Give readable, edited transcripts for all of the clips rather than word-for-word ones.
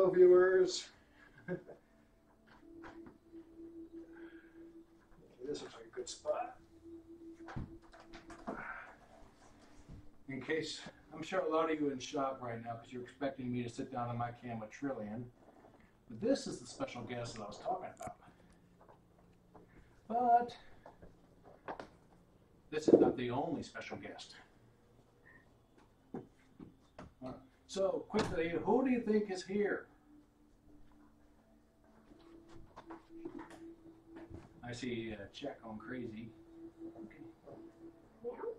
Hello, viewers. This looks like a good spot. In case, I'm sure a lot of you are in shock right now because you're expecting me to sit down on my cam with Trillian. But this is the special guest that I was talking about. But this is not the only special guest. So, quickly, who do you think is here? I see Jack going crazy. Okay. Meow.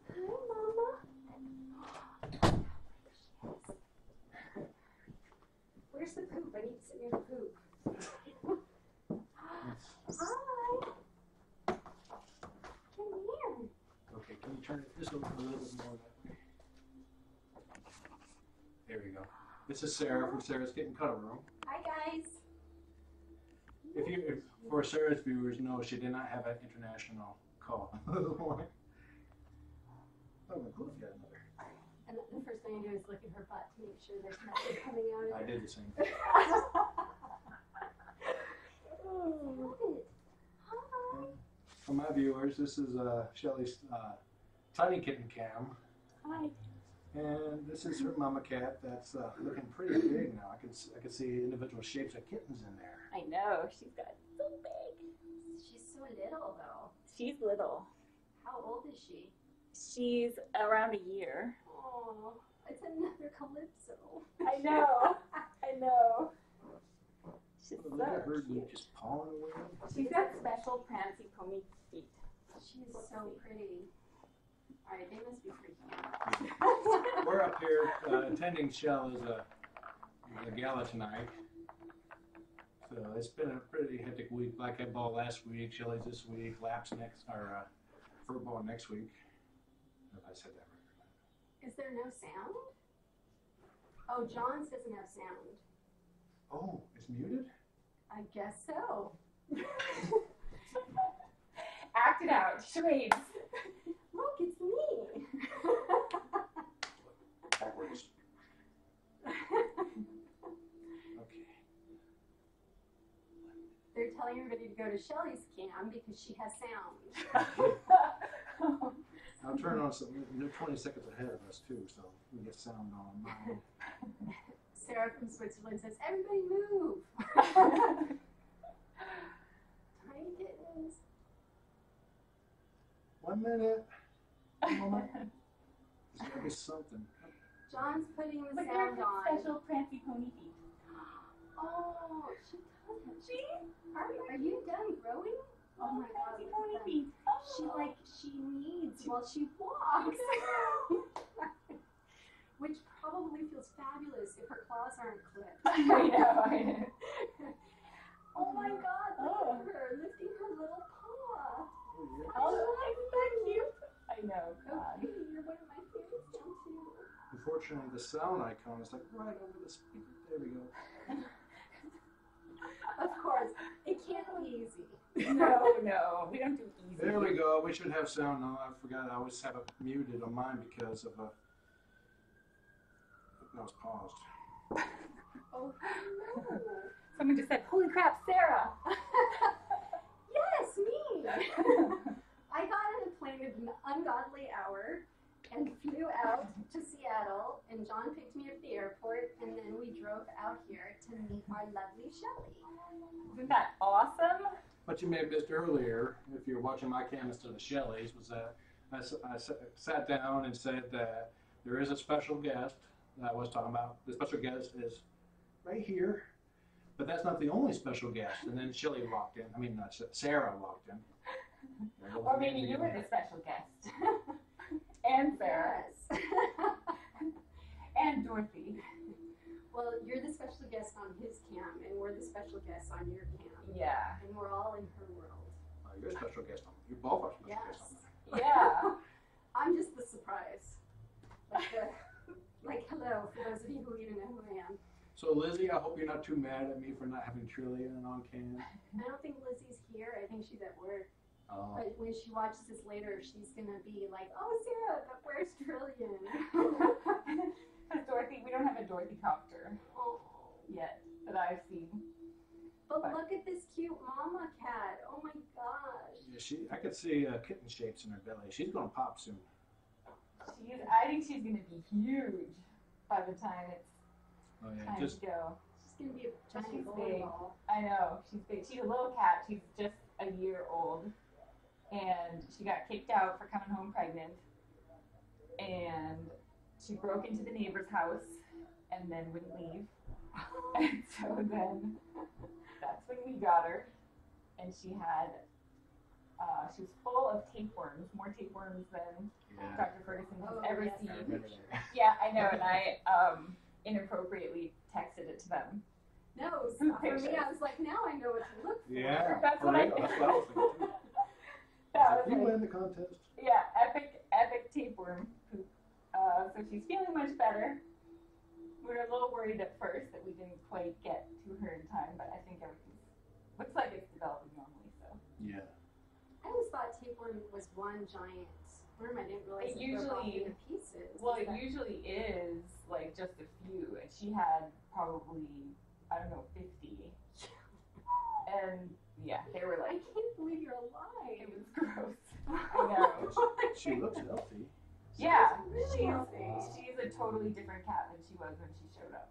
Hi, Mama. Where's the poop? I need to sit near the poop. Hi. Come here. Okay, can you turn this over a little bit more that way? There we go. This is Sarah from Sarah's Kitten Cuddle Room. Hi, guys. If for Sarah's viewers, no, she did not have an international call. Oh, my God, yeah, another. And the first thing I do is look at her butt to make sure there's nothing coming out of it. I did the same thing. Oh. Hi. For my viewers, this is Shelly's tiny kitten cam. Hi. And this is her mama cat that's looking pretty big now. I can see individual shapes of kittens in there. I know, she's got so big. She's so little, though. She's little. How old is she? She's around a year. Oh, it's another Calypso. I know, I know. She's Look at her so cute. just pawing away. She's got special prancy pony feet. She's so pretty. Alright, they must be freaking out. We're up here attending Shell's gala tonight. So it's been a pretty hectic week. Blackhead Ball last week, Shelly's this week, Laps next, or Fur Ball next week. I don't know if I said that right. Is there no sound? Oh, John's doesn't have sound. Oh, it's muted? I guess so. Act it out, charades. Look, it's me. Backwards. Okay. They're telling everybody to go to Shelly's cam because she has sound. I'll turn on some, you're 20 seconds ahead of us too, so we get sound on mine. Sarah from Switzerland says, everybody move. Tiny kittens. 1 minute. 1 moment. There's gotta be something. John's putting the But sound they're on. special prancy pony feet. Oh, she does have. Are you done growing? Oh my God, prancy look pony at them. feet. She needs while she walks. Which probably feels fabulous if her claws aren't clipped. I know, I know. Oh my God, look Oh. at her lifting her little paw. Oh, isn't that cute? I know, God. Okay, you're one of my favorites now too. Unfortunately, the sound icon is like right over the speaker. There we go. Of course, it can't be easy. No, no, we don't do easy. There we go. We should have sound now. I forgot. I always have it muted on mine because of that was paused. Oh no. Someone just said, holy crap, Sarah. Yes, me. I got on a plane at an ungodly hour and flew out to Seattle, and John picked me up at the airport, and then we drove out here to meet our lovely Shelly. Isn't that awesome? What you may have missed earlier, if you're watching my cam instead of Shelly's, was that I sat down and said that there is a special guest that I was talking about. The special guest is right here, but that's not the only special guest. And then Shelly walked in. I mean, not Sarah walked in. Or maybe you were the special guest. And Sarah. Yes. And Dorothy. Well, you're the special guest on his cam, and we're the special guests on your cam. Yeah. And we're all in her world. You're a special guest on. You both are special guests on. Yes. Yeah. I'm just the surprise. Like, hello, for those of you who even know who I am. So Lizzie, I hope you're not too mad at me for not having Trillian on cam. I don't think Lizzie's here. I think she's at work. Oh. But when she watches this later, she's going to be like, oh, Sarah, but where's Trillian? Because Dorothy, we don't have a Dorothy copter Oh. yet that I've seen. But look at this cute mama cat. Oh my gosh. Yeah, I could see kitten shapes in her belly. She's gonna pop soon. I think she's gonna be huge by the time it's Oh yeah, time just to go. She's gonna be a giant She's bowling big. ball. I know, she's big. She's a little cat. She's just a year old. And she got kicked out for coming home pregnant. And she broke into the neighbor's house and then wouldn't leave. And so then that's when we got her. And she was full of tapeworms, more tapeworms than yeah. Dr. Ferguson has Oh, ever yes. I seen. remember that. Yeah, I know, and I inappropriately texted it to them. No, for me, I was like, now I know what to look for. Yeah, That's for what I real. That's what I was thinking too. That was You like, win the contest. yeah, epic tapeworm poop. So she's feeling much better. We were a little worried at first that we didn't quite get to her in time, but I think everything looks like it's developing normally. So Yeah. I always thought tapeworm was one giant worm. I didn't realize It it broke off usually- into pieces. well, Is it that- usually is like just a few, and she had probably 50. And yeah, they were I like, can't believe you're alive. it was gross. I know. She looks healthy. Yeah, really healthy. she's a totally different cat than she was when she showed up.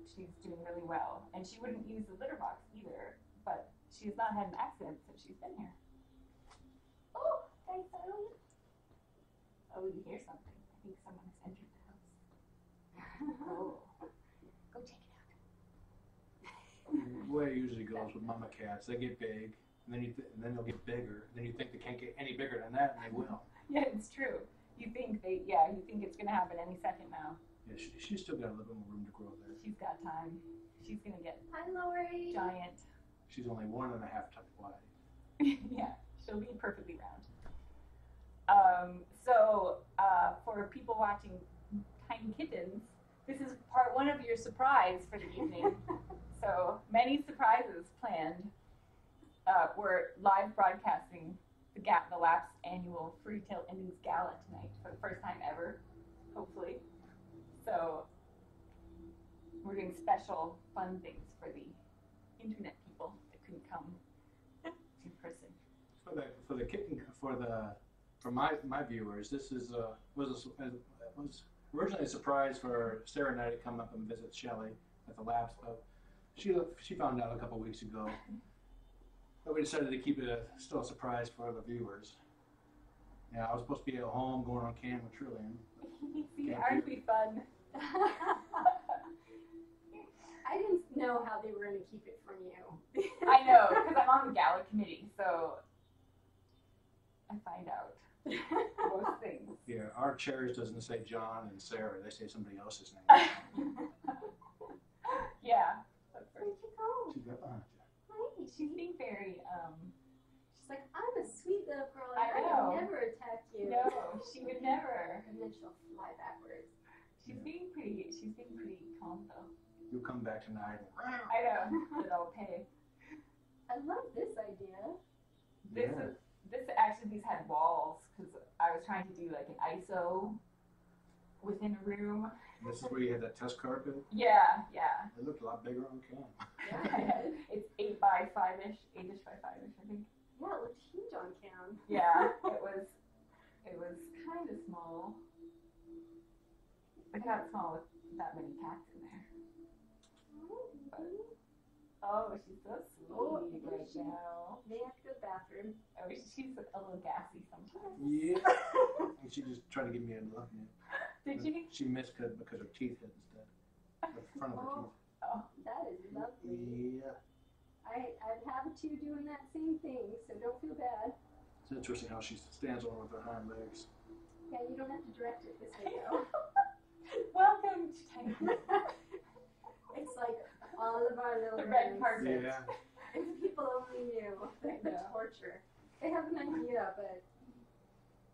She's doing really well, and she wouldn't use the litter box either. But she's not had an accident since she's been here. Oh, I found. Oh, you hear something? I think someone has entered the house. Oh, go check it out. The way it usually goes with mama cats, they get big, and then and then they'll get bigger. And then you think they can't get any bigger than that, and they will. Yeah, it's true. You think it's gonna happen any second now. Yeah, she's still got a little bit more room to grow there. She's got time. She's gonna get Hi, Lori. giant. She's only 1.5 times wide. Yeah, she'll be perfectly round. For people watching Tiny Kittens, this is part one of your surprise for the evening. So many surprises planned. We're live broadcasting the Lap's annual Furry Tail Endings Gala tonight for the first time ever, hopefully. So we're doing special fun things for the internet people that couldn't come in person. For my viewers, this is was originally a surprise for Sarah and I to come up and visit Shelly at the labs, but she found out a couple weeks ago. But we decided to keep it still a surprise for the viewers. Yeah, I was supposed to be at home going on cam with Trillian. See, aren't we fun? I didn't know how they were going to keep it from you. I know, because I'm on the gala committee, so I find out most things. Yeah, our chairs doesn't say John and Sarah; they say somebody else's name. Yeah, that's Where'd right. you go? She's right behind you. Hi. She's being very, She's like, I'm a sweet little girl. I And know. would never attack you. no, she would never. And then she'll fly backwards. She's being pretty calm though. You'll come back tonight. I know, but I'll pay. I love this idea. This actually, these had walls, because I was trying to do like an ISO within a room. This is where you had that test carpet. Yeah. It looked a lot bigger on cam. Yeah, It's 8 by 5-ish, 8-ish by 5-ish, I think. yeah, it looked huge on cam. Yeah, it was kind of small. It's not small with that many cats in there. Oh, she's so sweet Oh, right she- now. They have to go to the bathroom. Oh, she's a little gassy sometimes. Yeah. And she just tried to give me a look. Did she? She missed because her teeth hit instead. The front of her teeth. Oh, That is lovely. Yeah. I'd have two doing that same thing, so don't feel bad. It's interesting how she stands over with her hind legs. Yeah, you don't have to direct it this way though. welcome to Tiny Kittens. It's like all of our little The red rooms. carpet. Yeah. If people only knew the torture. They have an idea, but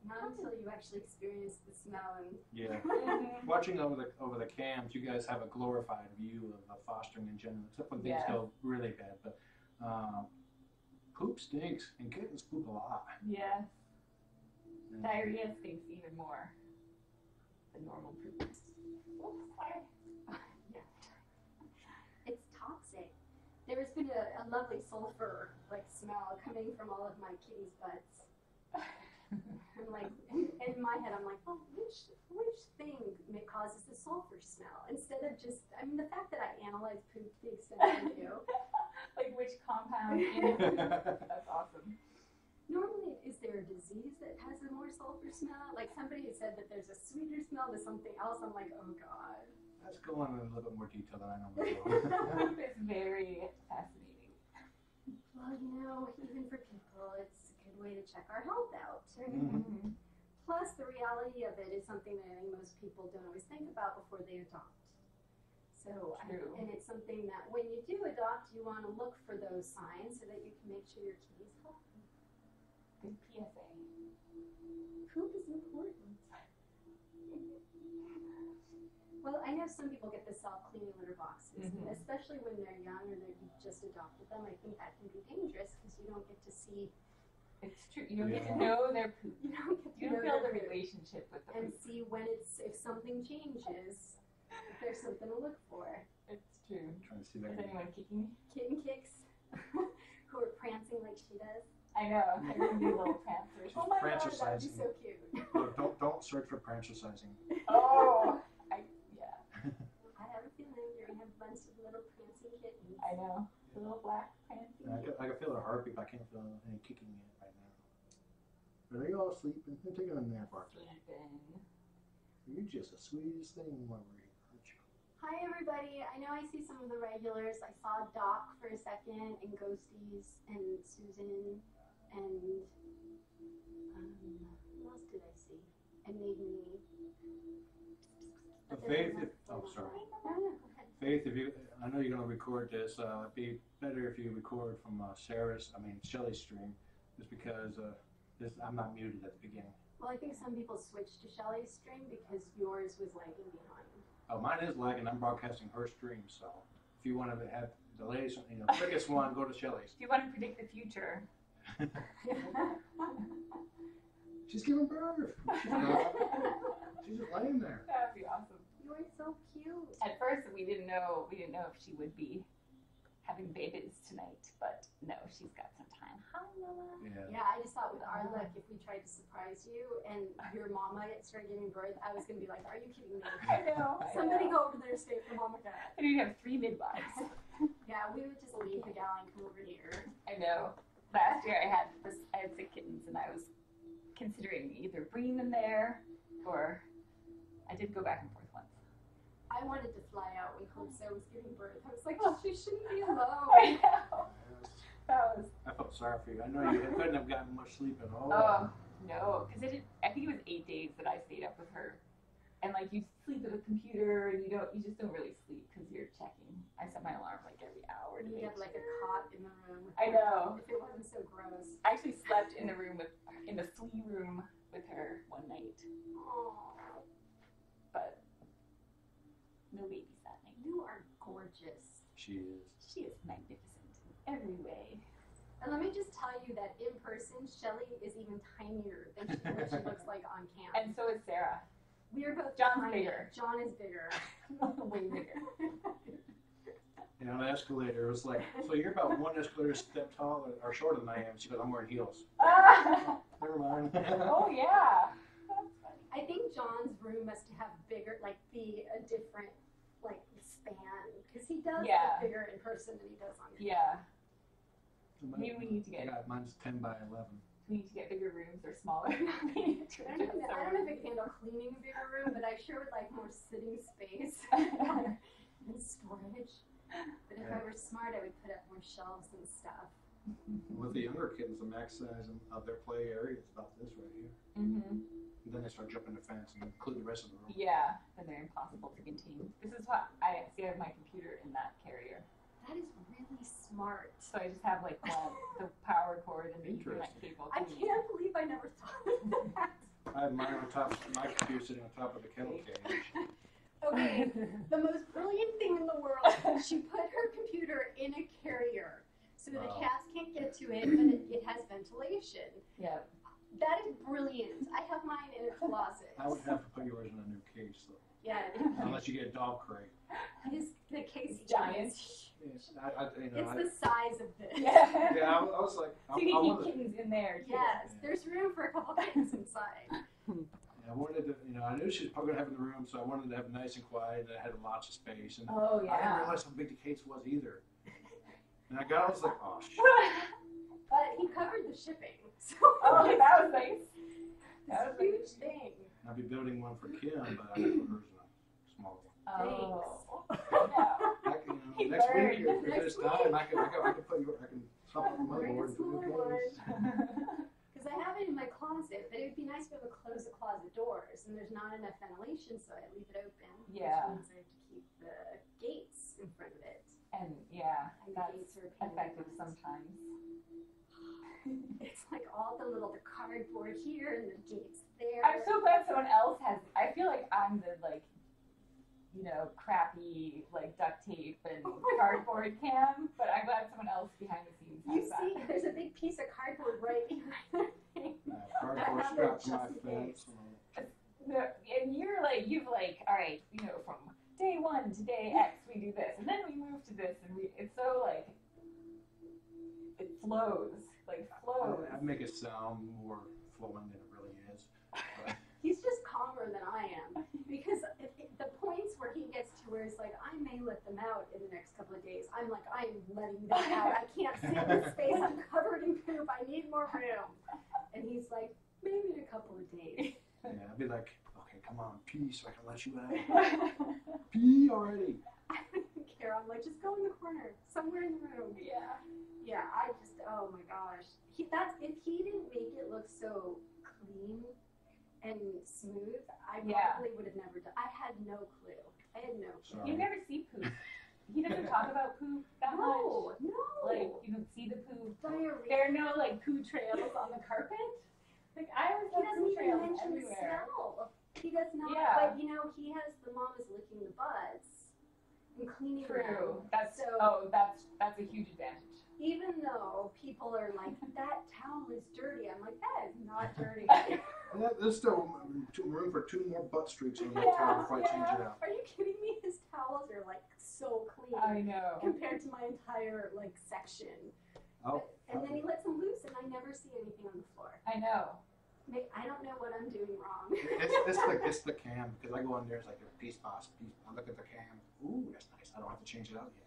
not until you actually experience the smell and Yeah. Mhm. Watching over the cams, you guys have a glorified view of fostering in general, except when things Yes. go really bad. But poop stinks, and kittens poop a lot. Yes. And Diarrhea stinks even more than normal poop. Oops, sorry. It's toxic. There's been a lovely sulfur smell coming from all of my kitties' butts. I'm like, in my head, I'm like, well, which thing causes the sulfur smell? Instead of just, I mean, the fact that I analyze poop to the extent I do. Like which compound in it? That's awesome. Normally, is there a disease that has a more sulfur smell? Like somebody had said that there's a sweeter smell to something else. I'm like, oh God. Let's go on in a little bit more detail than I know. Poop is very fascinating. Well, even for people, it's a good way to check our health out. Mm-hmm. Plus, the reality of it is something that I think most people don't always think about before they adopt. So, and it's something that when you do adopt, you want to look for those signs so that you can make sure your kitty's healthy. Good PSA. Poop is important. Well, I know some people get the self-cleaning litter boxes, especially when they're young or you've just adopted them. I think that can be dangerous because you don't get to see. It's true. You don't get to know their poop. You don't get to You don't build a relationship with them. And see if something changes, if there's something to look for. It's true. I'm trying to see that. Is anyone kicking me? Kitten kicks who are prancing like she does. I know. They're going to be little prancers. Oh my God, that'd be so cute. Don't search for prancercising. Oh. I have a feeling you're going to have a bunch of little prancing kittens. I know. The little black prancing. I can feel their heartbeat, but I can't feel any kicking yet right now. Are they all sleeping? They're taking a nap, aren't they? You're just the sweetest thing while we're here, aren't you? Hi everybody. I know I see some of the regulars. I saw Doc for a second, and Ghosties, and Susan, and who else did I see? And maybe Faith, Faith, I know you're gonna record this. It'd be better if you record from Shelly's stream, just because I'm not muted at the beginning. Well, I think some people switched to Shelly's stream because yours was lagging behind. Oh, mine is lagging. I'm broadcasting her stream, so if you want to have the latest, quickest one, go to Shelly's. If you want to predict the future. She's giving birth. She's just laying there. That would be awesome. You are so cute. At first, we didn't know if she would be having babies tonight, but no, she's got some time. Hi, Lola. Yeah, I just thought with our luck, if we tried to surprise you and your mama started giving birth, I was gonna be like, "Are you kidding me?" I know. Somebody go over there and stay for Mama Cat. And you'd have 3 midwives. Yeah, we would just leave the gala and come over here. I know. Last year I had 6 kittens, and I was considering either bringing them there, or I did go back and forth once. I wanted to fly out when Calypso was giving birth. I was like, she shouldn't be alone. I know. I felt sorry for you. I know you couldn't have gotten much sleep at all. Oh, no, because I think it was 8 days that I stayed up with her. And you sleep at the computer, and you just don't really sleep because you're checking. I set my alarm every hour. You have a cot in the room. I know. If it wasn't so gross. I actually slept in the flea room with her one night. Aww. But no babies that night. You are gorgeous. She is. She is magnificent in every way. And let me just tell you that in person, Shelly is even tinier than what she looks like on camera. And so is Sarah. We are both John's tiny. bigger. John is bigger. Way bigger. On the escalator, it was like, so you're about 1 escalator step taller or shorter than I am. She goes, I'm wearing heels. Never mind. Oh, yeah. That's funny. I think John's room must have bigger, be a different, span. Because he does look bigger in person than he does on camera. Yeah. Maybe we need to get. Yeah, mine's 10 by 11. We need to get bigger rooms or smaller. I don't know if I can handle cleaning a bigger room, but I sure would like more sitting space and storage. But if I were smart, I would put up more shelves and stuff. With the younger kittens, the max size of their play area is about this right here. Mm-hmm. And then they start jumping the fence and include the rest of the room. Yeah, then they're impossible to contain. This is what I see. I have my computer in that carrier. That is really smart. So I just have the power cord and the Ethernet cable. I can't believe I never thought of that. I have mine on top, my computer sitting on top of the kennel cage. Okay, the most brilliant thing in the world. She put her computer in a carrier so the cats can't get to it, but it has ventilation. Yeah. That is brilliant. I have mine in a closet. I would have to put yours in a new cage, though. Yeah. Unless you get a dog crate. The case It's giant. Yes, It's the size of this. Yeah. yeah, I was like, So you can keep kittens in there too. Yes, there's room for a couple kittens inside. I wanted to, I knew she was probably gonna have in the room, so I wanted to have it nice and quiet, and I had lots of space. And Oh I didn't yeah. realize how big the case was either. And I was like, oh shit. But he covered the shipping, so Oh, that was nice. That was it's a huge thing. I'll be building one for Kim, but I put hers in a small one. Oh. I can, He next week, burned. if there's time, I can put you, I can swap out the Bring a motherboard. smaller one. Because I have it in my closet, but it would be nice to be able to close the closet doors, and there's not enough ventilation, so I leave it open. Yeah. Which means I have to keep the gates in front of it. And yeah, And the that's gates are a pain in the effective butt. sometimes. It's like all the cardboard here and the gates there. I'm so glad someone else has. I feel like I'm the crappy duct tape and cardboard cam, but I'm glad someone else behind the scenes You has see, that. there's a big piece of cardboard right behind the thing. Cardboard I have strapped to it my just in fence. No, and you've all right, from day 1 to day X we do this, and then we move to this, and it's so it flows, flows. I make it sound more flowing than it really is. He's just calmer than I am, because the points where he gets to where it's like, I may let them out in the next couple of days, I'm like, I am letting them out. I can't sit in this space. I'm covered in poop. I need more room. And he's like, maybe in a couple of days. Yeah, I'd be like, okay, come on, pee so I can let you out. Pee already. I don't even care. I'm like, just go in the corner, somewhere in the room. Yeah. Yeah, oh my gosh. If he didn't make it look so clean and smooth, I probably would have never done. I had no clue. Sorry. You never see poop. He doesn't talk about poop that much. No. You don't see the poop. Diarrhea. There are no poo trails on the carpet. I always He have doesn't poo even trails mention everywhere. smell. He does not. Yeah. But he has the mom is licking the butts and cleaning True. them. That's a huge advantage. Even though people are like, that towel is dirty, I'm like, that is not dirty. There's still room for 2 more butt streaks on that towel before I change it out. Are you kidding me? His towels are so clean I know. compared to my entire section. Oh, And then he lets them loose, and I never see anything on the floor. I know. I don't know what I'm doing wrong. it's the cam, because I go in there, it's like a piece. I look at the cam. Ooh, that's nice. I don't have to change it out yet.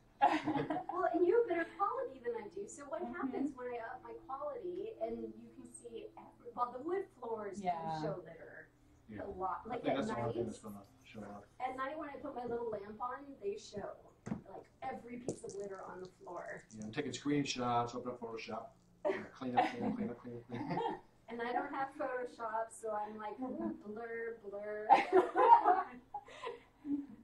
Well, and you have better quality than I do. So what happens when I up my quality, and you can see, the wood floors do show litter Yeah. a lot. I Like think at that's the only thing night, that's gonna show up. at night when I put my little lamp on, they show every piece of litter on the floor. Yeah, I'm taking screenshots, open up Photoshop, clean up. And I don't have Photoshop, so I'm like, ooh, blur.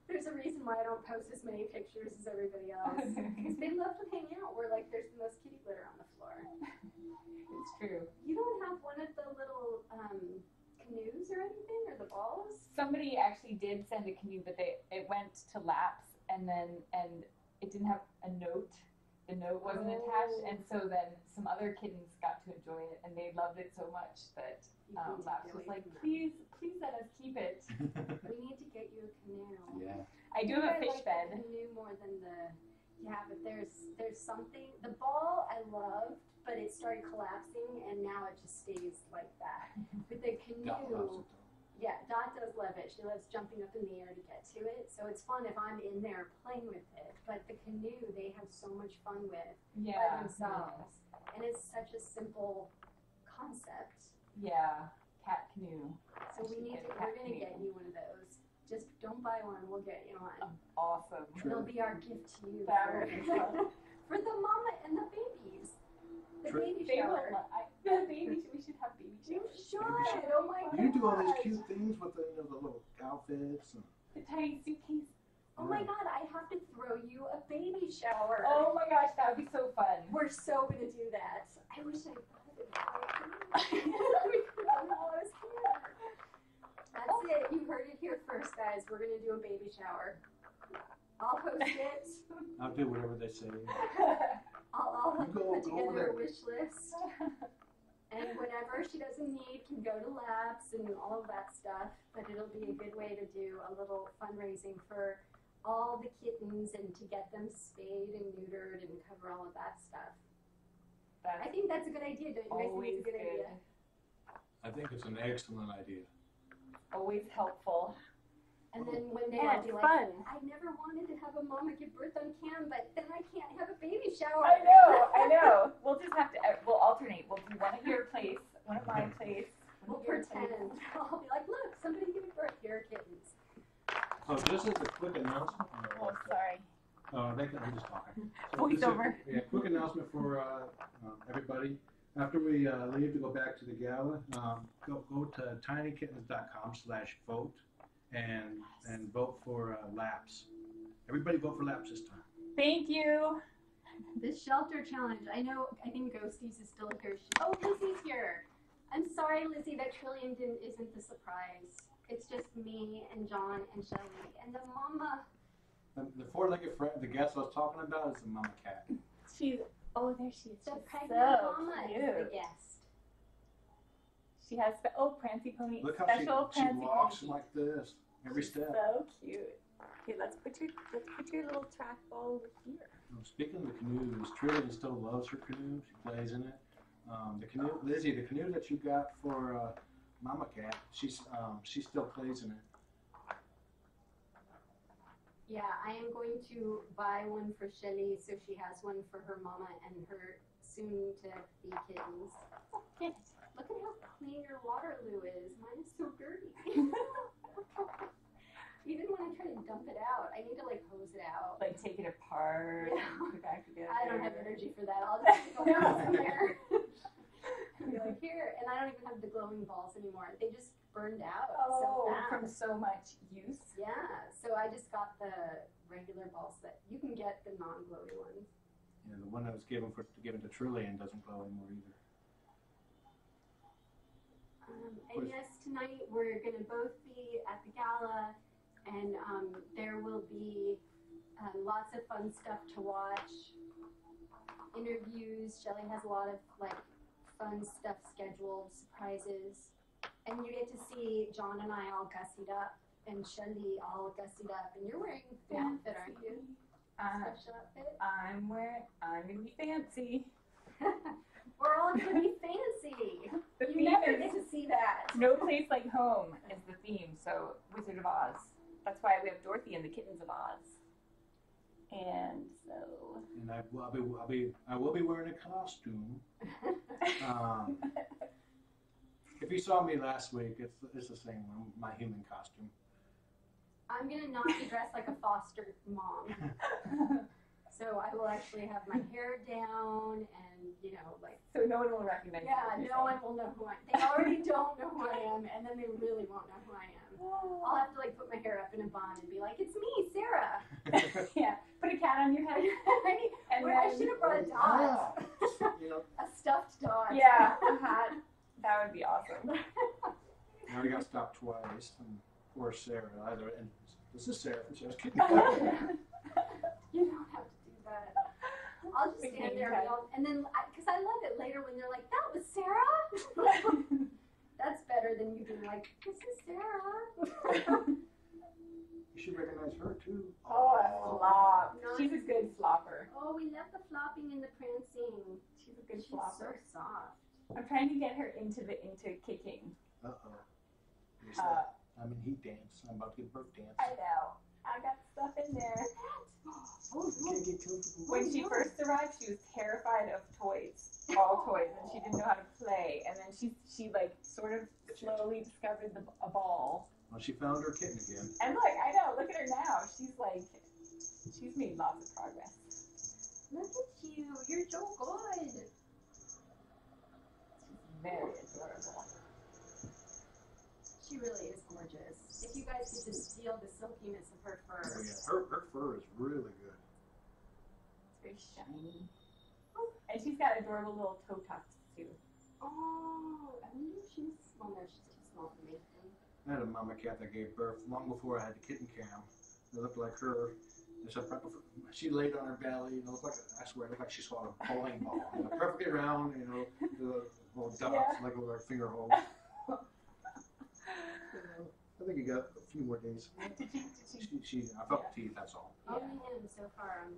There's a reason why I don't post as many pictures as everybody else. Because they love to hang out where there's the most kitty litter on the floor. It's true. You don't have one of the little canoes or anything, or the balls? Somebody actually did send a canoe, but it went to lapse, and it didn't have a note. The note wasn't attached, and so then some other kittens got to enjoy it, and they loved it so much that Lapse was like, please let us keep it. We need to get you a canoe. Yeah. I do have a fish I like bed. the canoe more than but there's something. The ball I loved, but it started collapsing, and now it just stays like that. But the canoe. Yeah, Dot does love it. She loves jumping up in the air to get to it. So it's fun if I'm in there playing with it. But the canoe, they have so much fun with by themselves. And it's such a simple concept. Yeah, cat canoe. So we're going to get you one of those. Just don't buy one, we'll get you one. Awesome. It'll be our gift to you. That would be fun. For the mama and the babies. The baby They will shower. we should have baby You showers. should. Oh my god. You do all these cute things with the little outfits. And... The tiny suitcase. Oh my god, I have to throw you a baby shower. Oh my gosh, that would be so fun. We're so gonna do that. I wish I thought of it. We could have done it while I was here. That's it. You heard it here first, guys. We're gonna do a baby shower. I'll host it. I'll do whatever they say. I'll help you Go put over together there. a wish list. And whenever she doesn't need, can go to labs and all of that stuff. But it'll be a good way to do a little fundraising for all the kittens and to get them spayed and neutered and cover all of that stuff. I think that's a good idea. Don't you guys think it's a good idea? I think it's an excellent idea. Always helpful. And then one day And I'll be like, fun. I never wanted to have a mama give birth on cam, but then I can't have a baby shower. I know. We'll just have to, we'll alternate. We'll do one at your place, one at my place. We'll pretend. I'll be like, look, somebody gave birth. Here are kittens. Oh, just as a quick announcement. Oh, sorry. I'm just talking. Voiceover. Yeah, quick announcement for everybody. After we leave to go back to the gala, go to tinykittens.com/vote and vote for laps. Everybody vote for laps this time. Thank you. This shelter challenge. I think Ghosties is still here. Oh, Lizzie's here. I'm sorry, Lizzie, that Trillium isn't the surprise. It's just me and John and Shelly and the mama. The four-legged friend, the guest I was talking about is the mama cat. There she is. The She's pregnant so mama cute. is the guest. She has, Prancy Pony. Look how special she Prancy walks Pony. like this every step. So cute. Okay, let's put your little track ball over here. Speaking of the canoes, Trillium still loves her canoe. She plays in it. The canoe, Lizzie, the canoe that you got for Mama Cat, she still plays in it. Yeah, I am going to buy one for Shelly so she has one for her mama and her soon-to-be kittens. Good. Look at how clean your water loo is. Mine is so dirty. Even when I try to dump it out, I need to hose it out. Take it apart. Yeah. Put it back together. I don't have energy for that. I'll just go out somewhere. And be like, here. And I don't even have the glowing balls anymore. They just burned out so fast. From so much use. Yeah. So I just got the regular balls that you can get the non-glowy ones. Yeah, the one that was given to Trillium doesn't glow anymore either. And yes, tonight we're going to both be at the gala, and there will be lots of fun stuff to watch. Interviews. Shelly has a lot of fun stuff scheduled, surprises, and you get to see John and I all gussied up, and Shelly all gussied up, and you're wearing the outfit, aren't you? Special outfit. I'm gonna be fancy. We're all gonna be fancy. The You theme never is get to see that. No place like home is the theme. So Wizard of Oz. That's why we have Dorothy and the Kittens of Oz. And so. And I will be wearing a costume. If you saw me last week, it's the same one, my human costume. I'm gonna not be dressed like a foster mom. So I will actually have my hair down and, So no one will recognize you. Yeah, no one will know who I am. They already don't know who I am, and then they really won't know who I am. I'll have to put my hair up in a bun and be like, it's me, Sarah. Yeah, put a cat on your head. And I should have brought a dog. Yeah. A stuffed dog. Yeah, a hat. That would be awesome. I already got stopped twice. And poor Sarah. And this is Sarah from Sarah's Kitchen. You don't have to do that. I'll just stand there and then, because I love it later when they're like, that was Sarah. That's better than you being like, this is Sarah. You should recognize her too. Oh, a flop. She's a good flopper. Oh, we love the flopping and the prancing. She's a good She's flopper. so soft. I'm trying to get her into kicking. He danced. I'm about to get birth dance. I know. I got stuff in there. Oh, you can't get comfortable. When she first arrived, she was terrified of toys, all toys, and she didn't know how to play. And then she sort of slowly discovered a ball. Well, she found her kitten again. And look at her now. She's made lots of progress. Look at you. You're so good. She's very adorable. She really is gorgeous. If you guys could just feel the silkiness of her fur. Oh, yeah. Her fur is really good. It's very shiny. And she's got adorable little toe tufts too. Oh, I wonder if she's small. No, she's too small for me. I had a mama cat that gave birth long before I had the kitten cam. It looked like her. Except right before, she laid on her belly. It looked like, I swear, it looked like she swallowed a bowling ball. Perfectly round, little dots, Yeah. like little finger holes. I think you got a few more days. I felt the teeth, that's all. Only him so far.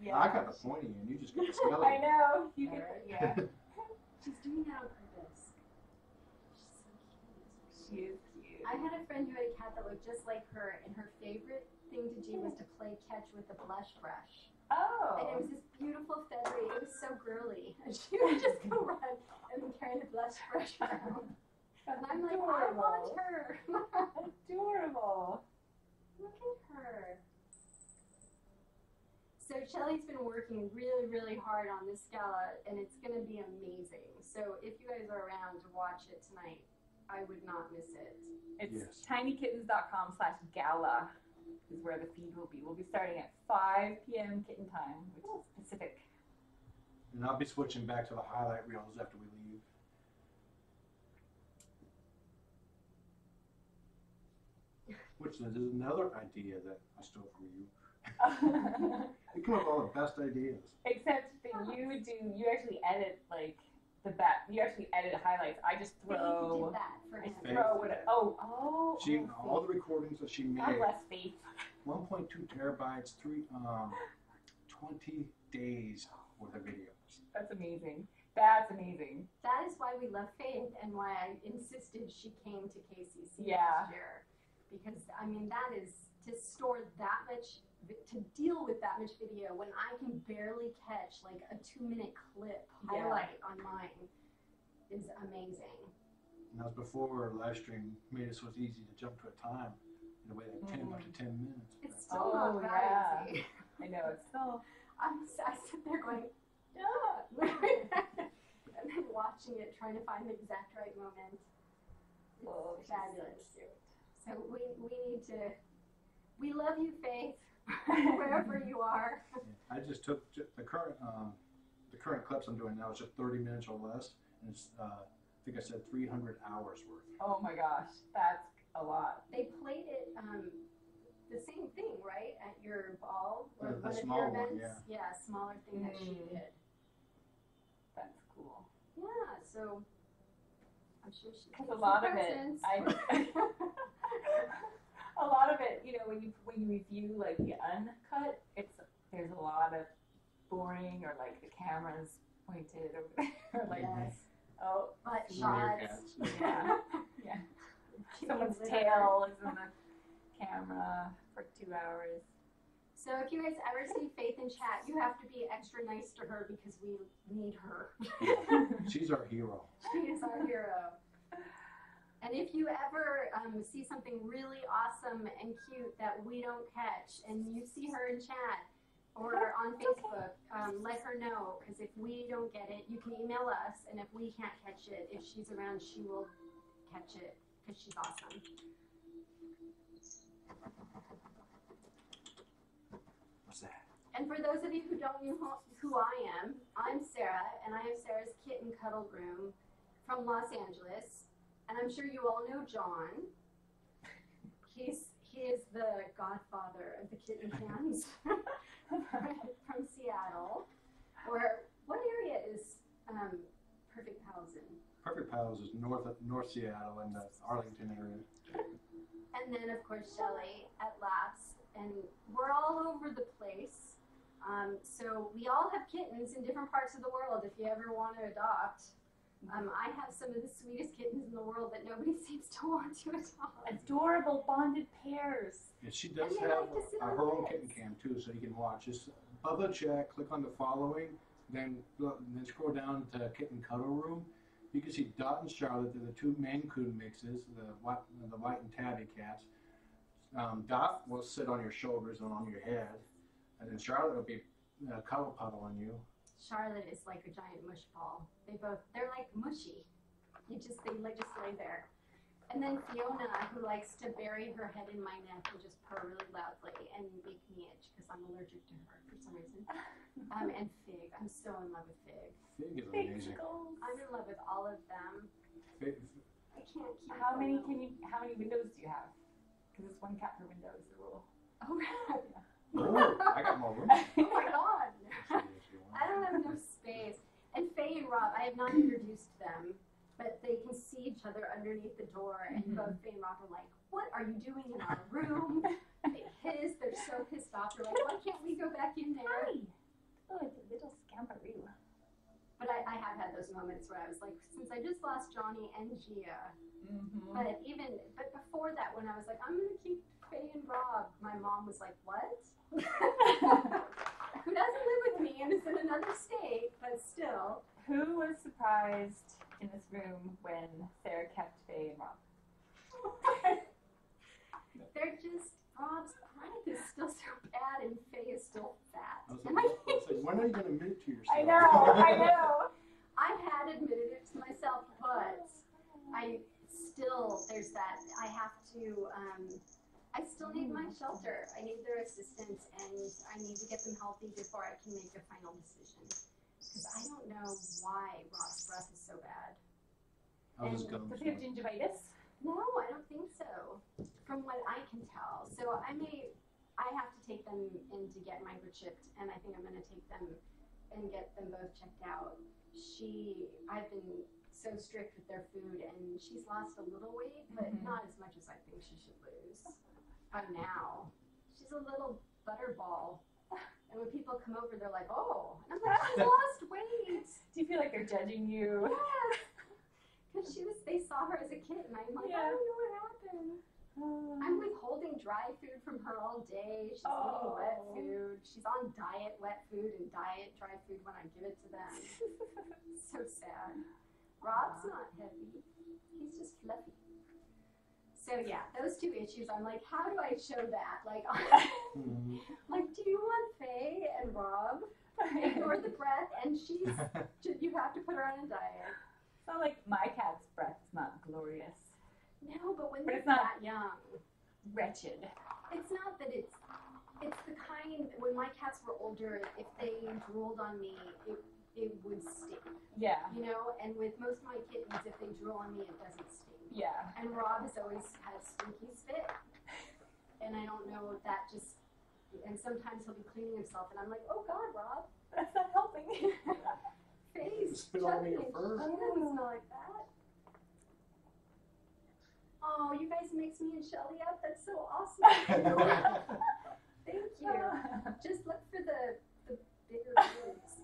Yeah. I got the pointy end, you just get the smelly. I know. You get yeah. She's doing that on purpose. She's so cute. She is cute. I had a friend who had a cat that looked just like her, and her favorite thing to do was to play catch with the blush brush. And it Oh. was this beautiful feathery, it was so girly. And she would just go run and carry the blush brush around. And I'm like, I want her. Adorable. Look at her. So Shelly's been working really, really hard on this gala, and it's going to be amazing. So if you guys are around to watch it tonight, I would not miss it. It's Yes. tinykittens.com/gala is where the feed will be. We'll be starting at 5 p.m. kitten time, which is Pacific. And I'll be switching back to the highlight reels after we leave. Which is another idea that I stole from you. You come up with all the best ideas. Except that you actually edit like you actually edit highlights. I just Faith throw. did that for him. Faith. Throw it. Oh. She all the recordings that she God made, bless Faith. 1.2 terabytes, 20 days worth of videos. That's amazing. That's amazing. That is why we love Faith and why I insisted she came to KCC Yeah. last year. Because, I mean, that is to store that much, to deal with that much video when I can barely catch like a 2-minute clip highlight on mine is amazing. And that was before live stream made it so it's easy to jump to a time in a way like 10 up to 10 minutes. It's still not that yeah. easy. I know it's so. I sit there going, yeah. And then watching it, trying to find the exact right moment. It's Oh, she's fabulous. so cute. So we need to, we love you, Faith, wherever you are. I just took the current clips I'm doing now is just 30 minutes or less, and it's I think I said 300 hours worth. Oh my gosh, that's a lot. They played it the same thing, right, at your ball or The one of smaller your one, events? Yeah, smaller thing that she did. That's cool. Yeah, so I'm sure she Because took a lot some of it, presents. a lot of it, you know, when you review like the uncut, there's a lot of boring or like the camera's pointed over there, or like Yes. oh But Meerkats. shots. yeah. Someone's tail is in the camera for 2 hours. So if you guys ever see Faith in chat, you have to be extra nice to her because we need her. She's our hero. She is our hero. And if you ever see something really awesome and cute that we don't catch, and you see her in chat or on Facebook, let her know, because if we don't get it, you can email us, and if we can't catch it, if she's around, she will catch it, because she's awesome. What's that? And for those of you who don't know who I am, I'm Sarah, and I am Sarah's Kitten Cuddle Room from Los Angeles. And I'm sure you all know John. He is the godfather of the kitten cams from Seattle. Or what area is Perfect Pals in? Perfect Pals is North Seattle in the Arlington area. And then, of course, Shelly at Laughs. And we're all over the place. So we all have kittens in different parts of the world if you ever want to adopt. I have some of the sweetest kittens in the world that nobody seems to want to adopt. Adorable bonded pairs. And she does And they have like to sit on her own beds. kitten cam too, so you can watch. Just Bubba chat, click on the following, then scroll down to Kitten Cuddle Room. You can see Dot and Charlotte. They're the two Maine Coon mixes, the white and tabby cats. Dot will sit on your shoulders and on your head, and then Charlotte will be cuddle puddle on you. Charlotte is like a giant mush ball. They're like mushy. They just lay there. And then Fiona, who likes to bury her head in my neck and just purr really loudly and make me itch because I'm allergic to her for some reason. And Fig, I'm so in love with Fig. Fig is amazing. I'm in love with all of them. Fig, I can't keep How many them. how many windows do you have? Because it's one cat per window is the rule. Oh, oh, I got more room. oh my god. I don't have enough space. And Faye and Rob, I have not introduced them, but they can see each other underneath the door, and both Faye and Rob are like, what are you doing in our room? They hiss, they're so pissed off. They're like, why can't we go back in there? Hi. Oh, it's a little scamperoo. But I have had those moments where I was like, since I just lost Johnny and Gia, but before that, when I was like, I'm gonna keep Faye and Rob, my mom was like, what? Who doesn't live with me and is in another state, but still. Who was surprised in this room when Sarah kept Faye and Rob? They're just, Rob's breath is still so bad and Faye is still fat. I was like, when are you going to admit to yourself? I know. I had admitted it to myself, but there's that, I still need my shelter. I need their assistance, and I need to get them healthy before I can make a final decision. Because I don't know why Rob's breath is so bad. Does he have gingivitis? No, I don't think so, from what I can tell. So I have to take them in to get microchipped, and I think I'm going to take them and get them both checked out. I've been so strict with their food, and she's lost a little weight, but not as much as I think she should lose by now. She's a little butterball, and when people come over, they're like, oh, and I'm like, she's lost weight. Do you feel like they're judging you? Yes. Because they saw her as a kid, and I'm like, I don't know what happened. I'm withholding dry food from her all day. She's eating wet food. She's on diet wet food and diet dry food when I give it to them. So sad. Rob's not heavy. He's just fluffy. So yeah, those two issues, I'm like, how do I show that? Like, like, do you want Faye and Rob? Ignore the breath, and you have to put her on a diet. It's not like my cat's breath's not glorious. No, but when they're that young. Wretched. It's not that it's the kind, when my cats were older, if they drooled on me, it would sting. Yeah. You know, and with most of my kittens, if they drool on me, it doesn't sting. Yeah. And Rob has always had stinky spit. And I don't know if that just, and sometimes he'll be cleaning himself, and I'm like, oh God, Rob. That's not helping. Face. Spit on me your fur. He doesn't smell like that. Oh, you guys mix me and Shelly up. That's so awesome. Thank you. Just look for the bigger boobs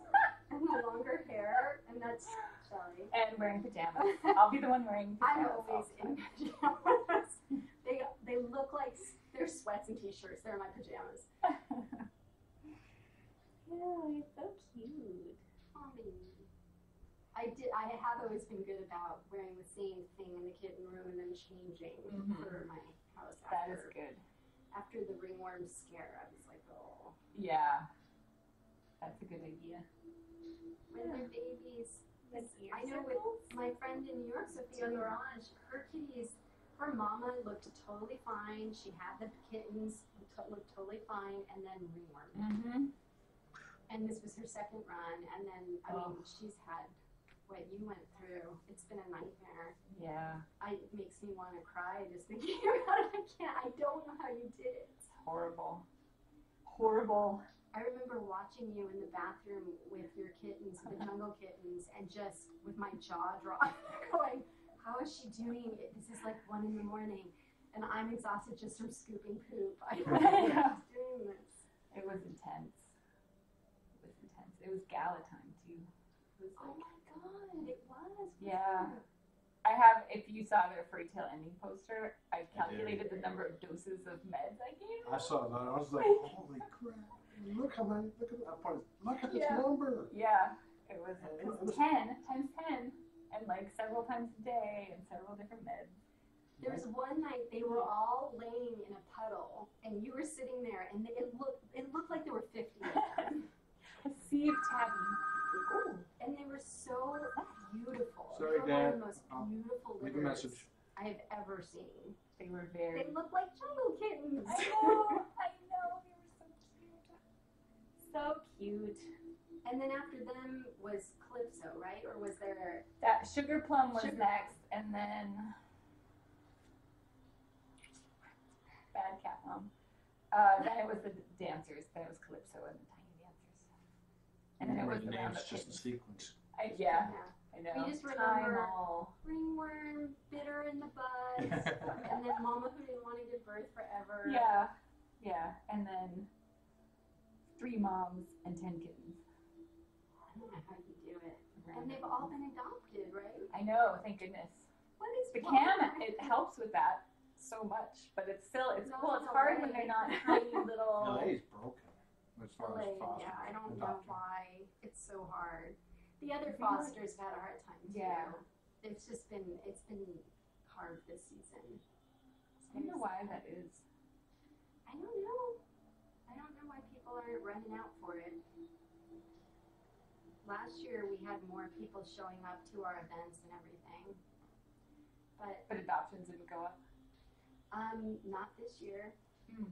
and the longer hair, and that's Shelly. And wearing pajamas. I'll be the one wearing pajamas. I'm always in pajamas. They look like they're sweats and t-shirts. They're my pajamas. Yeah, you're so cute. I have always been good about wearing the same thing in the kitten room and then changing for my house. That is good. After the ringworm scare, I was like, oh. Yeah. That's a good idea. When they're babies. I know with my friend in New York, Sophia Lorange, her kitties, her mama looked totally fine. She had the kittens, looked totally fine, and then ringworm. And this was her second run, and then, I mean, she's had what you went through. It's been a nightmare. Yeah. It makes me want to cry just thinking about it. I don't know how you did it. It's horrible. Horrible. I remember watching you in the bathroom with your kittens, the jungle kittens, and just with my jaw dropped, going, how is she doing it? This is like 1 a.m, and I'm exhausted just from scooping poop. I don't know how she's doing this. It was intense. It was gala time too. Oh my God, it was. Yeah. I have, if you saw their Furry Tail Ending poster, I calculated the number of doses of meds I gave. I saw that. I was like, holy crap. Look at this number. Yeah. It was 10 times 10, and like several times a day, and several different meds. There was one night they were all laying in a puddle, and you were sitting there, and it looked like there were 50 of them. A sea of tabby. Ooh. And they were so beautiful. Sorry, they were one of Dad. the most beautiful Leave a litters message. I've ever seen. They were very. They looked like jungle kittens. I know. They were so cute. So cute. And then after them was Calypso, right? Or was there? That Sugar Plum was next, and then Bad Cat Mom. Then it was the dancers. Then it was Calypso and the Tiny Dancers. And then it was the roundup just the kittens. sequence. Yeah, I know. We just remember Tylenol. ringworm, bitter in the butt, and then mama who didn't want to give birth forever. Yeah, and then 3 moms and 10 kittens. I don't know how you do it. And they've all been adopted, right? I know, thank goodness. What is The wrong? cam, it helps with that so much, but it's still, it's No, cool. It's no hard way. when they're not tiny little. LA's broken as far as foster. Yeah, I don't know adopting. why it's so hard. The other fosters have had a hard time too. Yeah. It's been hard this season. I don't know why that is. I don't know. I don't know why people aren't running out for it. Last year we had more people showing up to our events and everything. But adoptions didn't go up. not this year. Mm.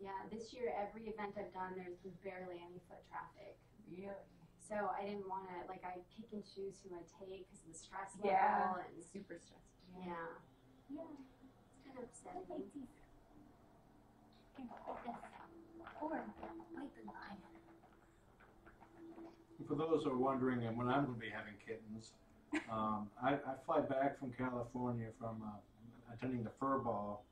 Yeah, this year every event I've done there's been barely any foot traffic. Really? So I didn't want to, like, I pick and choose who I take because of the stress Yeah. level. And Super stressful. yeah, Yeah. it's been upsetting. For those who are wondering when I'm going to be having kittens, I fly back from California from attending the Fur Ball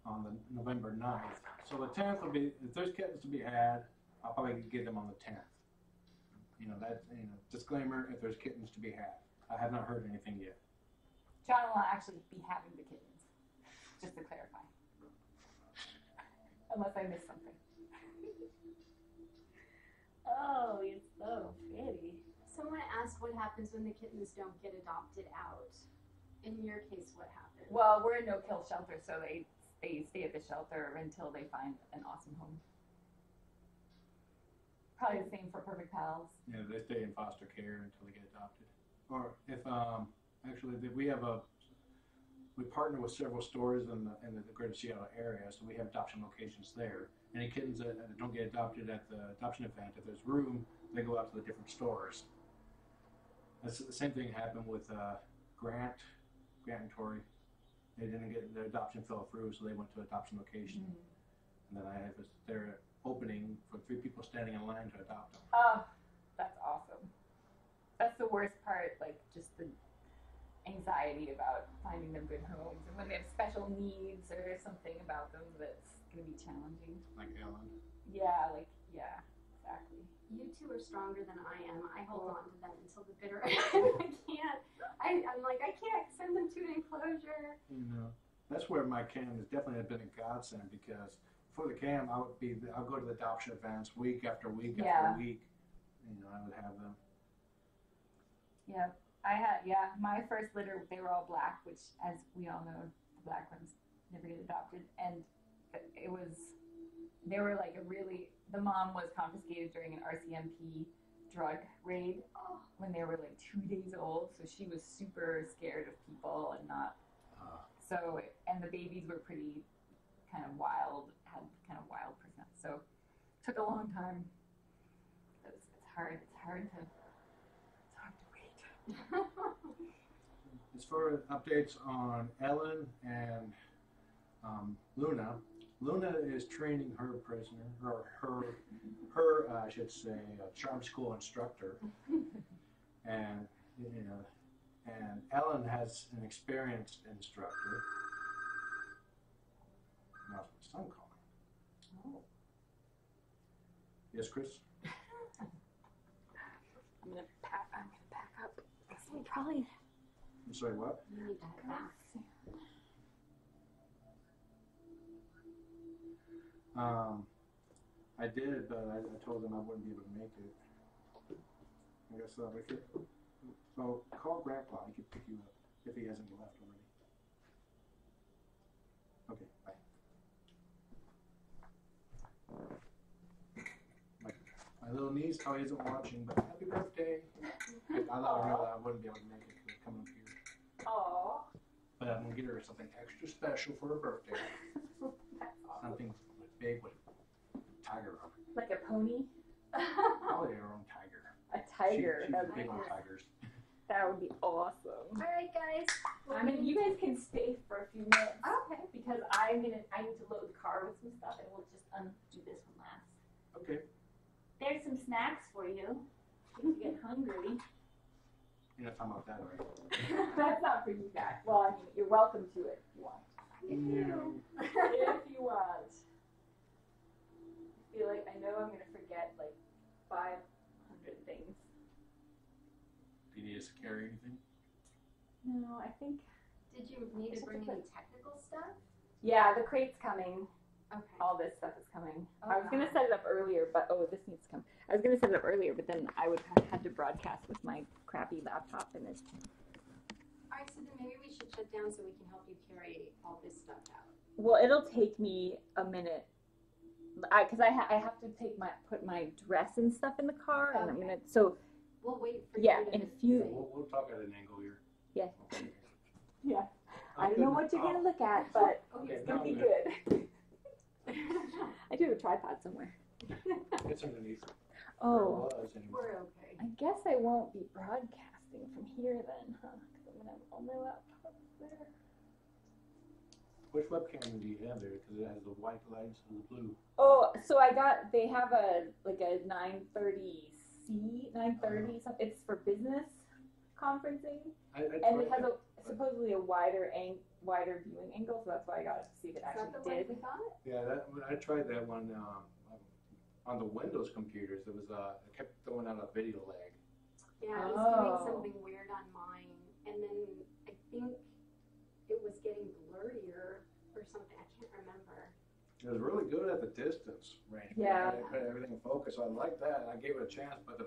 on the November 9th. So the 10th will be, if there's kittens to be had, I'll probably get them on the 10th. Disclaimer, if there's kittens to be had. I have not heard anything yet. John will actually be having the kittens, just to clarify. Unless I missed something. Oh, it's so pretty. Someone asked what happens when the kittens don't get adopted out. In your case, what happens? Well, we're a no-kill shelter, so they stay at the shelter until they find an awesome home. Probably the same for Perfect Pals. Yeah, they stay in foster care until they get adopted. Or if we partner with several stores in the greater Seattle area, so we have adoption locations there. Any kittens that don't get adopted at the adoption event, if there's room, they go out to the different stores. That's the same thing happened with Grant and Tori. They didn't get their adoption fell through, so they went to adoption location. And then I have their opening for 3 people standing in line to adopt them. Oh, that's awesome. That's the worst part, like just the anxiety about finding them good homes, and when they have special needs or something about them that's going to be challenging. Like Ellen. Yeah, exactly. You two are stronger than I am. I hold on to them until the bitter end. I'm like, I can't send them to an enclosure. That's where my cam has definitely been a godsend, because for the cam, I'll go to the adoption events week after week after week. I would have them. Yeah, my first litter, they were all black, which, as we all know, the black ones never get adopted, and they were like the mom was confiscated during an RCMP drug raid when they were like 2 days old, so she was super scared of people and not, and the babies were pretty kind of wild, had kind of wild percent, so it took a long time. It's hard to wait. As far as updates on Ellen and Luna is training her prisoner, or her I should say, charm school instructor, and and Ellen has an experienced instructor. Now it's my son calling. Oh. Yes, Chris. I'm gonna pack up. Probably. I'm sorry, what? You need to head back. I did, but I told them I wouldn't be able to make it. I guess so call Grandpa. He could pick you up if he hasn't left already. Okay, bye. My little niece probably isn't watching, but happy birthday. I let her know that I wouldn't be able to make it to come up here. Aww. But I'm going to get her something extra special for her birthday. Something big with tiger on it. Like a pony? Probably her own tiger. A tiger. She's That'd big be on nice. tigers. That would be awesome. All right, guys. I mean, you guys can stay for a few minutes. Okay. Because I need to load the car with some stuff, and we'll just undo this one last. Okay. There's some snacks for you. You to get hungry. You know, talking about that, right? That's not for you guys. Well, I mean, you're welcome to it if you want. If you want. I feel like I know I'm gonna forget like 500 things. Do you need us to carry anything? No, I think. Did you need to bring any technical stuff? Yeah, the crate's coming. Okay. All this stuff is coming. Oh, I was gonna set it up earlier, but this needs to come. I was gonna set it up earlier, but then I would have had to broadcast with my crappy laptop and it. Alright, so then maybe we should shut down so we can help you carry all this stuff out. Well, it'll take me a minute. Because I have to put my dress and stuff in the car, and I'm Okay. gonna. So We'll wait for yeah, you to in a few. say. We'll talk at an angle here. Yeah. Okay. Yeah. I don't know what you're gonna look at, but Okay, it's gonna now be I'm good. I do have a tripod somewhere. It's underneath. Oh, Where it was anyway. We're okay. I guess I won't be broadcasting from here then, huh? Because I'm gonna have all my laptops there. Which webcam do you have there? Because it has the white lights and the blue. Oh, so they have a 930C, 930 something. It's for business conferencing, I and it tried has that. supposedly a wider viewing angle, so that's why I got it to see if it Is that the actually way did. we got it? Yeah, I tried that one on the Windows computers. It was it kept throwing out a video lag. Yeah, I was Oh. doing something weird on mine, and then I think it was getting blurrier or something. I can't remember. It was really good at the distance range. Yeah. It put everything in focus. So I liked that, and I gave it a chance. But the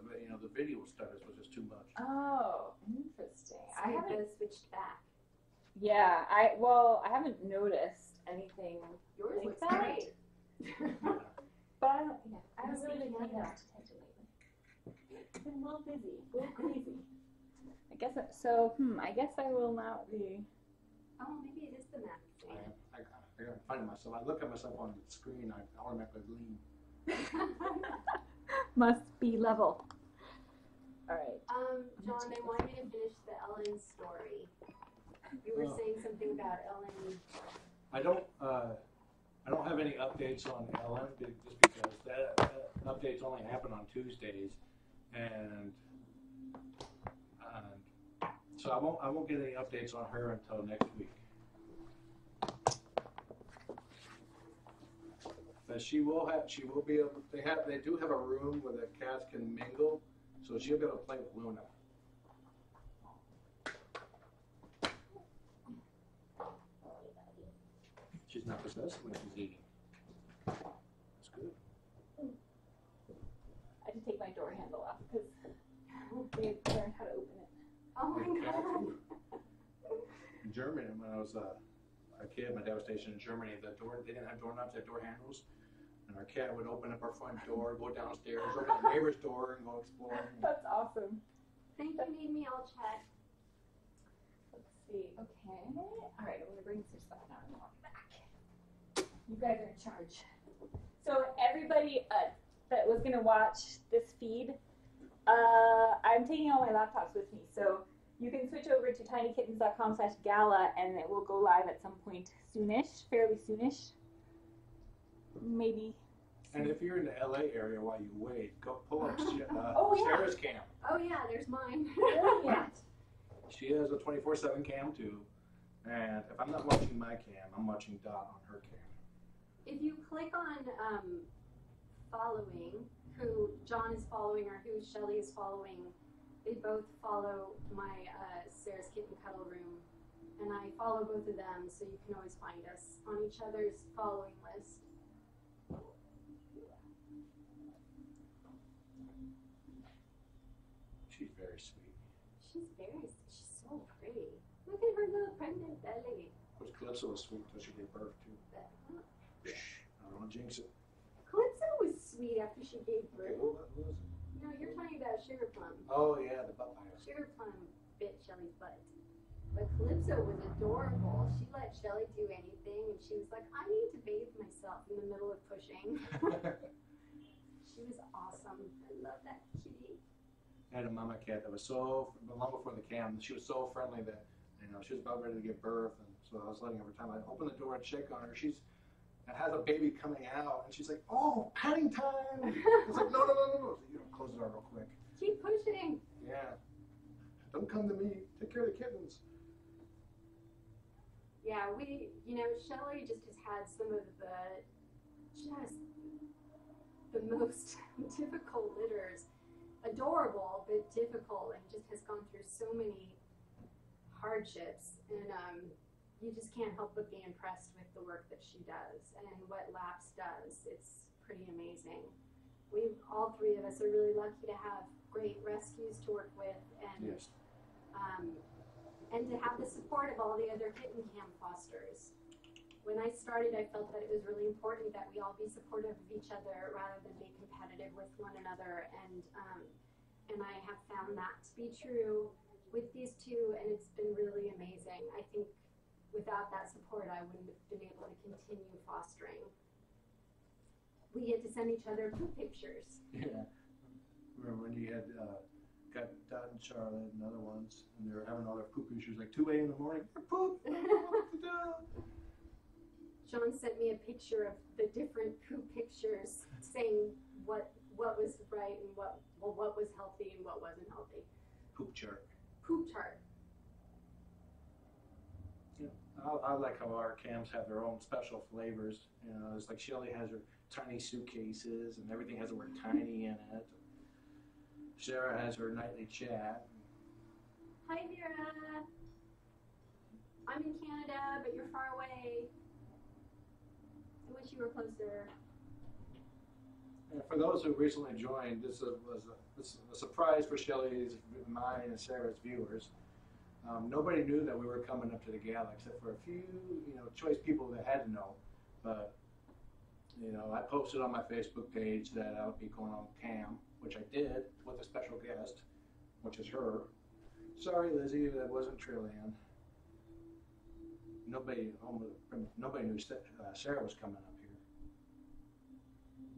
video stutters was just too much. Oh, interesting. So I it haven't. was switched back. Yeah, I haven't noticed anything Yours like looks that. great. But I don't. Yeah, I haven't Must be really been paying Canada. that much attention lately. I've been a little busy, a little crazy. I guess so. I guess I will not be. Oh, maybe it is the Mac thing. I gotta find myself. I look at myself on the screen. I automatically lean. Must be level. All right. John, they wanted me to finish the Ellen story. You were saying something about Ellen. I don't have any updates on Ellen just because that updates only happen on Tuesdays, and so I won't get any updates on her until next week. But she will be able. They do have a room where the cats can mingle, so she'll be able to play with Luna. She's not possessed when she's eating. That's good. I had to take my door handle off because they learned how to open it. Oh my god. In Germany, when I was a kid, my dad was stationed in Germany. They didn't have doorknobs; they had door handles. And our cat would open up our front door, go downstairs, open the neighbor's door, and go exploring. That's awesome. Think you need me? I'll check. Let's see. Okay. All right. I'm gonna bring some stuff now and I'll be back. You guys are in charge. So everybody that was gonna watch this feed, I'm taking all my laptops with me, so you can switch over to tinykittens.com/gala and it will go live at some point soonish, fairly soonish. Maybe. And if you're in the LA area while you wait, go pull up Oh, yeah. Sarah's cam. Oh yeah, there's mine. Brilliant. She has a 24/7 cam too. And if I'm not watching my cam, I'm watching Dot on her cam. If you click on following, who John is following or who Shelly is following, they both follow my Sarah's Kitten Cuddle Room. And I follow both of them, so you can always find us on each other's following list. She's very sweet. She's so pretty. Look at her little pregnant belly. Of course, Calypso was sweet until she gave birth too. Shh, I don't want to jinx it. Calypso was sweet after she gave Okay, birth. who was it? No, you're talking about Sugar Plum. Oh yeah, the butt virus. Sugar Plum bit Shelly's butt. But Calypso was adorable. She let Shelly do anything, and she was like, I need to bathe myself in the middle of pushing. She was awesome. I love that kitty. I had a mama cat that was so, long before the cam, she was so friendly that, she was about ready to give birth, and so I was letting her every time I open the door and check on her, it has a baby coming out, and she's like, oh, patting time! It's like, no. So, close the door real quick. Keep pushing. Yeah. Don't come to me. Take care of the kittens. Yeah, Shelly just has had some of the most difficult litters. Adorable, but difficult, and just has gone through so many hardships. And you just can't help but be impressed with the work that she does and what Laps does. It's pretty amazing. All three of us are really lucky to have great rescues to work with, and Yes. And to have the support of all the other kitten camp fosters. When I started, I felt that it was really important that we all be supportive of each other rather than be competitive with one another, and I have found that to be true with these two, and it's been really amazing. I think without that support, I wouldn't have been able to continue fostering. We get to send each other poop pictures. Yeah. Remember when you had got Dot and Charlotte and other ones, and they were having all their poop issues like 2 a.m. in the morning. Poop. John sent me a picture of the different poop pictures, saying what was right and what was healthy and what wasn't healthy. Poop chart. Poop chart. Yeah. I like how our cams have their own special flavors. You know, it's like Shelly has her tiny suitcases, and everything has the word tiny in it. Sarah has her nightly chat. Hi, Vera. I'm in Canada, but you're far away. I wish you were closer. And for those who recently joined, this was a surprise for Shelly's, mine, and Sarah's viewers. Nobody knew that we were coming up to the gala, except for a few, choice people that had to know. But I posted on my Facebook page that I would be going on cam, which I did with a special guest, which is her. Sorry, Lizzie, that wasn't Trillian. Nobody knew Sarah was coming up here.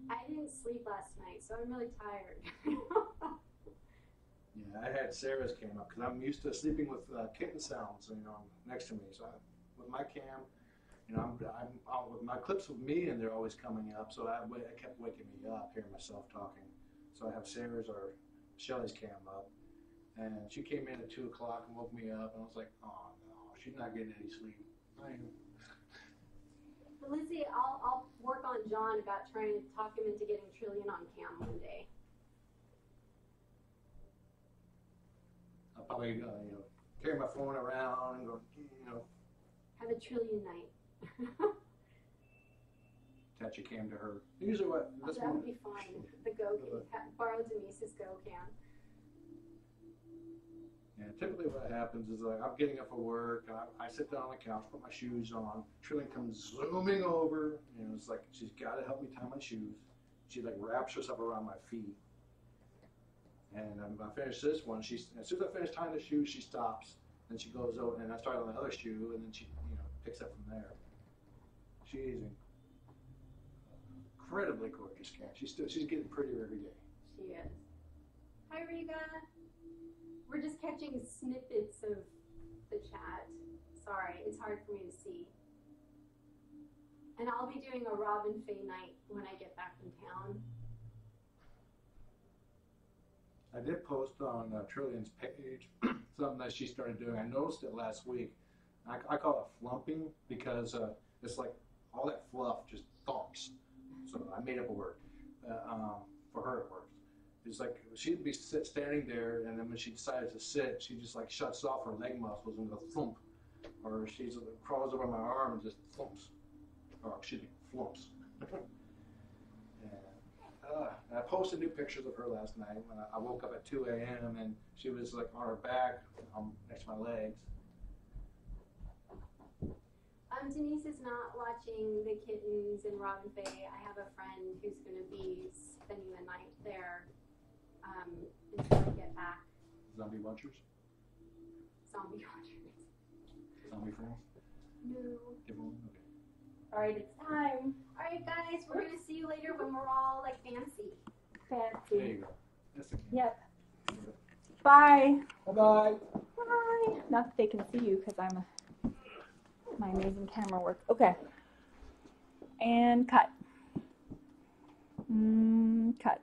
I didn't sleep last night, so I'm really tired. Yeah, I had Sarah's cam up because I'm used to sleeping with kitten sounds, next to me. So with my cam, I'm with my clips with me, and they're always coming up. So it kept waking me up, hearing myself talking. So I have Sarah's or Shelly's cam up, and she came in at 2 o'clock and woke me up, and I was like, oh no, she's not getting any sleep. But Lizzie, I'll work on John about trying to talk him into getting Trillian on cam one day. I'll probably carry my phone around and go, Have a Trillian night. attach a cam to her. Usually That would be fun. The Go cam. Borrow Denise's Go cam. Yeah, typically what happens is I'm getting up for work, I sit down on the couch, put my shoes on, Trillian comes zooming over, it's like she's got to help me tie my shoes. She wraps herself around my feet. And I finish this one, as soon as I finish tying the shoe, she stops. Then she goes over, and I start on the other shoe, and then she picks up from there. She's incredibly gorgeous cat. She's getting prettier every day. She is. Hi, Riga. We're just catching snippets of the chat. Sorry, it's hard for me to see. And I'll be doing a Robin Faye night when I get back in town. I did post on Trillian's page something that she started doing. I noticed it last week. I call it flumping because it's like all that fluff just thumps. So I made up a word. For her, it works. It's like she'd be standing there, and then when she decides to sit, she just shuts off her leg muscles and goes thump. Or she crawls over my arm and just thumps. Or excuse me, flumps. And I posted new pictures of her last night when I woke up at 2 a.m. and she was on her back next to my legs. Denise is not watching the kittens and Robin Faye. I have a friend who's going to be spending the night there until I get back. Zombie watchers? Zombie watchers. Zombie friends? No. Different one? Okay. All right, it's time. All right, guys, we're going to see you later when we're all fancy. There Fancy. you go. That's the camera. Yep. Bye. Bye-bye. Bye. Not that they can see you because I'm my amazing camera work. Okay. And cut. Cut.